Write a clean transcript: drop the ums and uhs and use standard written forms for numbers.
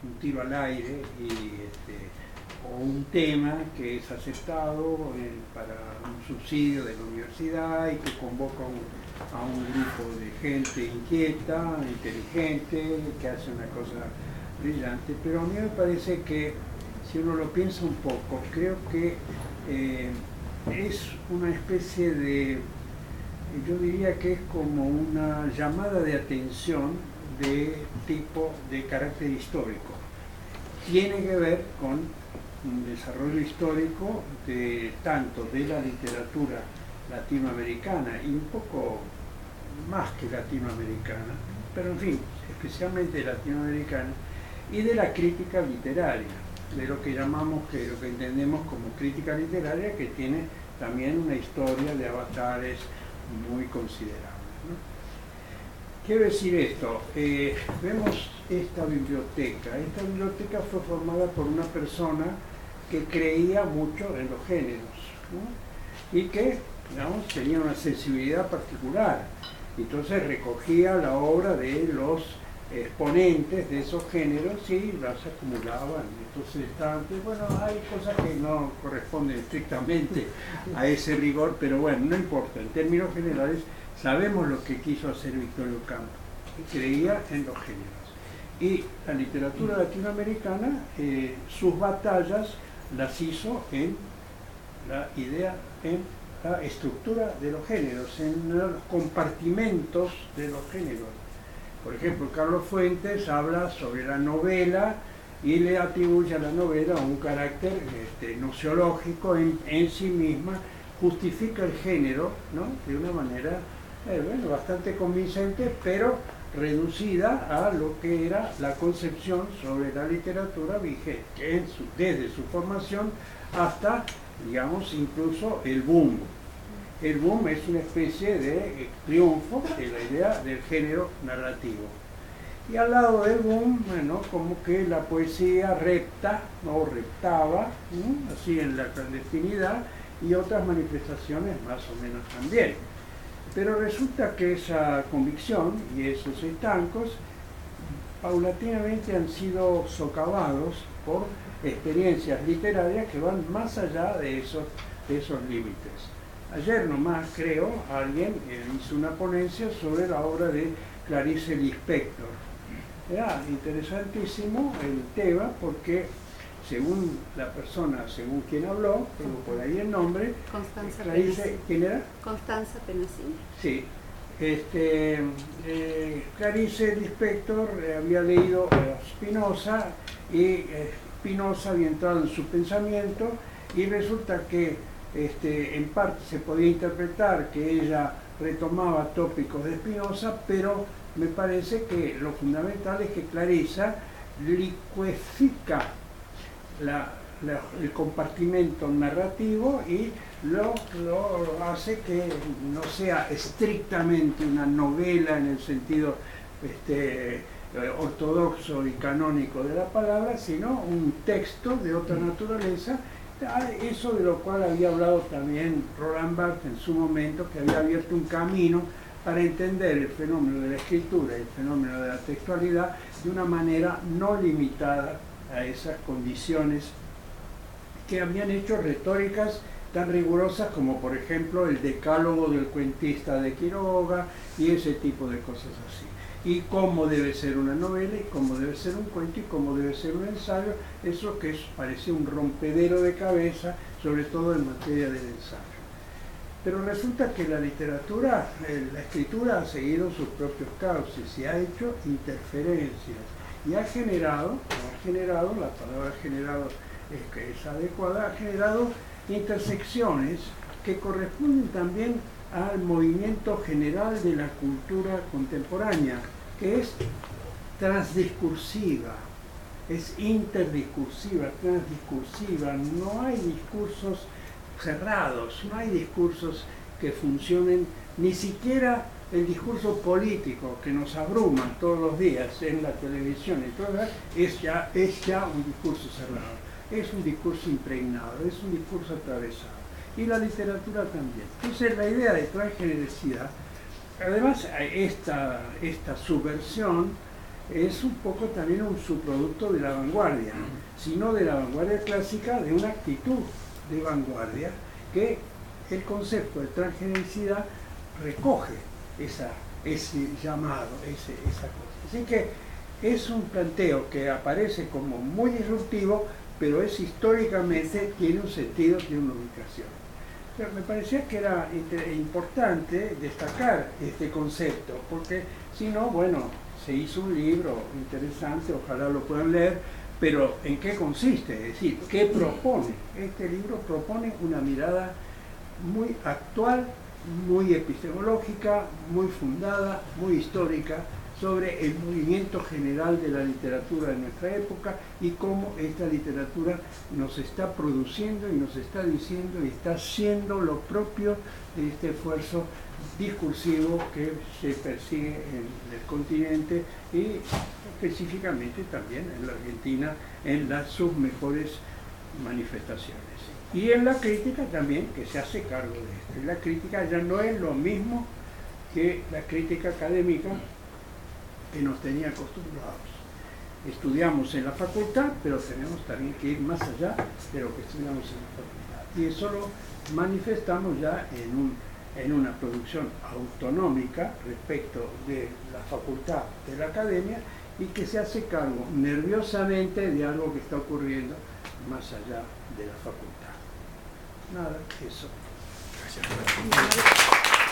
un tiro al aire o un tema que es aceptado para un subsidio de la universidad y que convoca a un grupo de gente inquieta, inteligente, que hace una cosa brillante. Pero a mí me parece que, si uno lo piensa un poco, creo que es una especie de, yo diría que es como una llamada de atención de tipo de carácter histórico. Tiene que ver con un desarrollo histórico tanto de la literatura latinoamericana y un poco más que latinoamericana, pero en fin, especialmente latinoamericana, y de la crítica literaria, de lo que llamamos, lo que entendemos como crítica literaria, que tiene también una historia de avatares muy considerable, ¿no? Quiero decir esto, vemos esta biblioteca fue formada por una persona que creía mucho en los géneros, ¿no? Y que, digamos, tenía una sensibilidad particular, entonces recogía la obra de los exponentes de esos géneros y las acumulaba en estos estantes. Bueno, hay cosas que no corresponden estrictamente a ese rigor, pero bueno, no importa, en términos generales sabemos lo que quiso hacer Victorio Campo, que creía en los géneros. Y la literatura latinoamericana, sus batallas las hizo en la idea, en la estructura de los géneros, en los compartimentos de los géneros. Por ejemplo, Carlos Fuentes habla sobre la novela y le atribuye a la novela un carácter nociológico en sí misma, justifica el género, ¿no?, de una manera bastante convincente, pero reducida a lo que era la concepción sobre la literatura vigente, desde su formación hasta, digamos, incluso el boom. El boom es una especie de triunfo de la idea del género narrativo. Y al lado del boom, bueno, como que la poesía reptaba, ¿no?, así en la clandestinidad, y otras manifestaciones más o menos también. Pero resulta que esa convicción y esos estancos paulatinamente han sido socavados por experiencias literarias que van más allá de esos límites. Ayer nomás, creo, alguien hizo una ponencia sobre la obra de Clarice Lispector. Era interesantísimo el tema porque, según la persona, según quien habló, tengo por ahí el nombre, Constanza Clarice, Penassini. ¿quién era? Constanza Penassini. Sí. Clarice Lispector había leído a Spinoza y Spinoza había entrado en su pensamiento y resulta que en parte se podía interpretar que ella retomaba tópicos de Spinoza, pero me parece que lo fundamental es que Clarisa licuefica el compartimento narrativo y lo hace que no sea estrictamente una novela en el sentido ortodoxo y canónico de la palabra, sino un texto de otra naturaleza. Eso de lo cual había hablado también Roland Barthes en su momento, que había abierto un camino para entender el fenómeno de la escritura y el fenómeno de la textualidad de una manera no limitada a esas condiciones que habían hecho retóricas tan rigurosas como, por ejemplo, el decálogo del cuentista de Quiroga y ese tipo de cosas así. Y cómo debe ser una novela, y cómo debe ser un cuento, y cómo debe ser un ensayo, eso que parece un rompedero de cabeza, sobre todo en materia del ensayo. Pero resulta que la literatura, la escritura ha seguido sus propios cauces y ha hecho interferencias, y ha generado, la palabra generado es que es adecuada, ha generado intersecciones que corresponden también al movimiento general de la cultura contemporánea, que es transdiscursiva, es interdiscursiva, transdiscursiva. No hay discursos cerrados, no hay discursos que funcionen, ni siquiera el discurso político que nos abruma todos los días en la televisión y todo, es ya un discurso cerrado, es un discurso impregnado, es un discurso atravesado. Y la literatura también. Entonces la idea de transgeneridad, además esta subversión es un poco también un subproducto de la vanguardia, sino de la vanguardia clásica, de una actitud de vanguardia que el concepto de transgenericidad recoge ese llamado, esa cosa. Así que es un planteo que aparece como muy disruptivo, pero es históricamente, tiene un sentido, tiene una ubicación. Pero me parecía que era importante destacar este concepto, porque si no, bueno, se hizo un libro interesante, ojalá lo puedan leer, pero ¿en qué consiste? Es decir, ¿qué propone? Este libro propone una mirada muy actual, muy epistemológica, muy fundada, muy histórica, sobre el movimiento general de la literatura de nuestra época y cómo esta literatura nos está produciendo y nos está diciendo y está haciendo lo propio de este esfuerzo discursivo que se persigue en el continente y específicamente también en la Argentina en sus mejores manifestaciones. Y en la crítica también, que se hace cargo de esto. Y la crítica ya no es lo mismo que la crítica académica que nos tenía acostumbrados. Estudiamos en la facultad, pero tenemos también que ir más allá de lo que estudiamos en la facultad. Y eso lo manifestamos ya en una producción autonómica respecto de la facultad, de la academia, y que se hace cargo nerviosamente de algo que está ocurriendo más allá de la facultad. Nada, eso. Gracias.